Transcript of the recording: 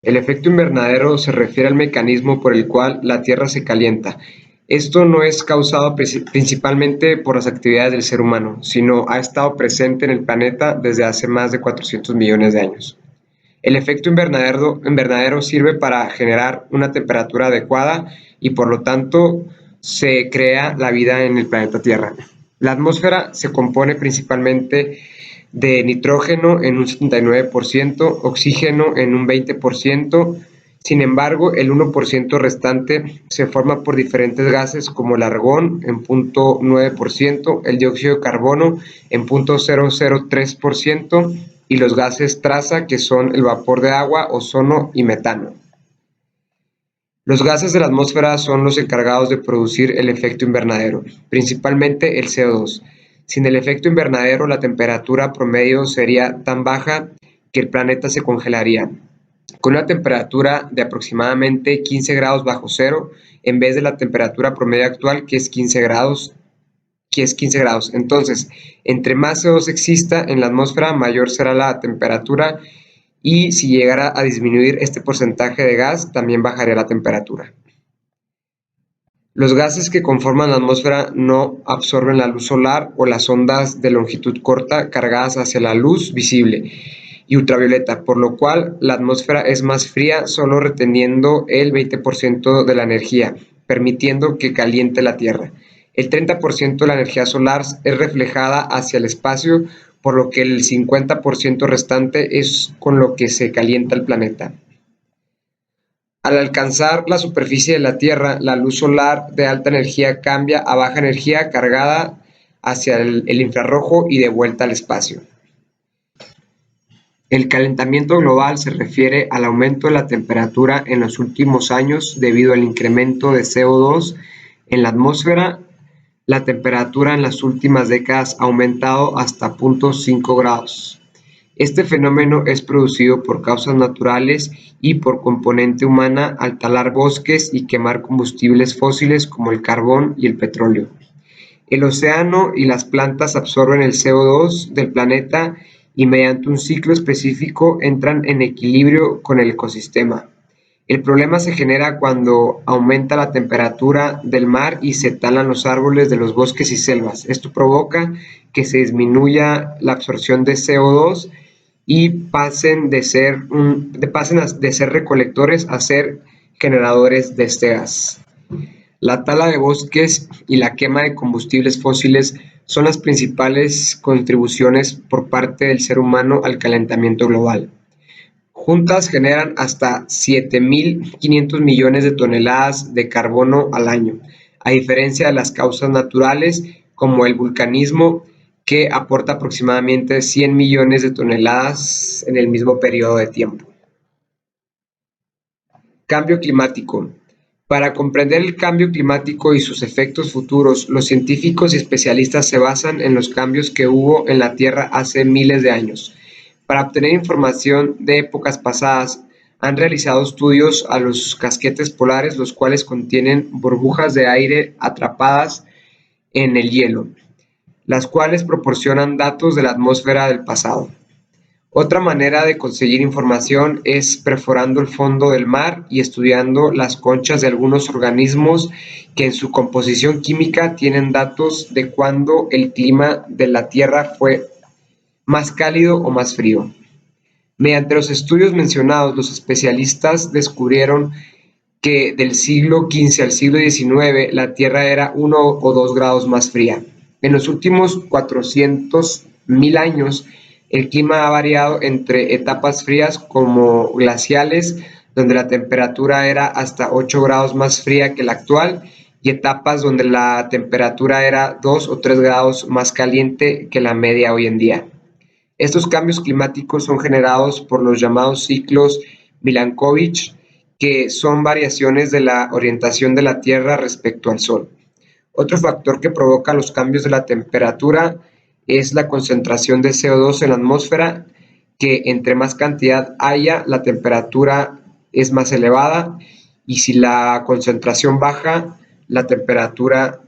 El efecto invernadero se refiere al mecanismo por el cual la Tierra se calienta. Esto no es causado principalmente por las actividades del ser humano, sino ha estado presente en el planeta desde hace más de 400 millones de años. El efecto invernadero sirve para generar una temperatura adecuada y por lo tanto se crea la vida en el planeta Tierra. La atmósfera se compone principalmente de nitrógeno en un 79%, oxígeno en un 20%. Sin embargo, el 1% restante se forma por diferentes gases como el argón en 0.9%, el dióxido de carbono en 0.003% y los gases traza, que son el vapor de agua, ozono y metano. Los gases de la atmósfera son los encargados de producir el efecto invernadero, principalmente el CO2. Sin el efecto invernadero, la temperatura promedio sería tan baja que el planeta se congelaría, con una temperatura de aproximadamente 15 grados bajo cero, en vez de la temperatura promedio actual, que es 15 grados. Entonces, entre más CO2 exista en la atmósfera, mayor será la temperatura, y si llegara a disminuir este porcentaje de gas, también bajaría la temperatura. Los gases que conforman la atmósfera no absorben la luz solar o las ondas de longitud corta cargadas hacia la luz visible y ultravioleta, por lo cual la atmósfera es más fría, solo reteniendo el 20% de la energía, permitiendo que caliente la Tierra. El 30% de la energía solar es reflejada hacia el espacio, por lo que el 50% restante es con lo que se calienta el planeta. Al alcanzar la superficie de la Tierra, la luz solar de alta energía cambia a baja energía cargada hacia el infrarrojo y de vuelta al espacio. El calentamiento global se refiere al aumento de la temperatura en los últimos años debido al incremento de CO2 en la atmósfera. La temperatura en las últimas décadas ha aumentado hasta 0.5 grados. Este fenómeno es producido por causas naturales y por componente humana al talar bosques y quemar combustibles fósiles como el carbón y el petróleo. El océano y las plantas absorben el CO2 del planeta y mediante un ciclo específico entran en equilibrio con el ecosistema. El problema se genera cuando aumenta la temperatura del mar y se talan los árboles de los bosques y selvas. Esto provoca que se disminuya la absorción de CO2 y pasen de ser recolectores a ser generadores de este gas. La tala de bosques y la quema de combustibles fósiles son las principales contribuciones por parte del ser humano al calentamiento global. Juntas generan hasta 7.500 millones de toneladas de carbono al año, a diferencia de las causas naturales como el vulcanismo, que aporta aproximadamente 100 millones de toneladas en el mismo periodo de tiempo. Cambio climático. Para comprender el cambio climático y sus efectos futuros, los científicos y especialistas se basan en los cambios que hubo en la Tierra hace miles de años. Para obtener información de épocas pasadas, han realizado estudios a los casquetes polares, los cuales contienen burbujas de aire atrapadas en el hielo, las cuales proporcionan datos de la atmósfera del pasado. Otra manera de conseguir información es perforando el fondo del mar y estudiando las conchas de algunos organismos que en su composición química tienen datos de cuándo el clima de la Tierra fue más cálido o más frío. Mediante los estudios mencionados, los especialistas descubrieron que del siglo XV al siglo XIX la Tierra era 1 o 2 grados más fría. En los últimos 400.000 años, el clima ha variado entre etapas frías como glaciales, donde la temperatura era hasta 8 grados más fría que la actual, y etapas donde la temperatura era 2 o 3 grados más caliente que la media hoy en día. Estos cambios climáticos son generados por los llamados ciclos Milankovitch, que son variaciones de la orientación de la Tierra respecto al Sol. Otro factor que provoca los cambios de la temperatura es la concentración de CO2 en la atmósfera, que entre más cantidad haya, la temperatura es más elevada, y si la concentración baja, la temperatura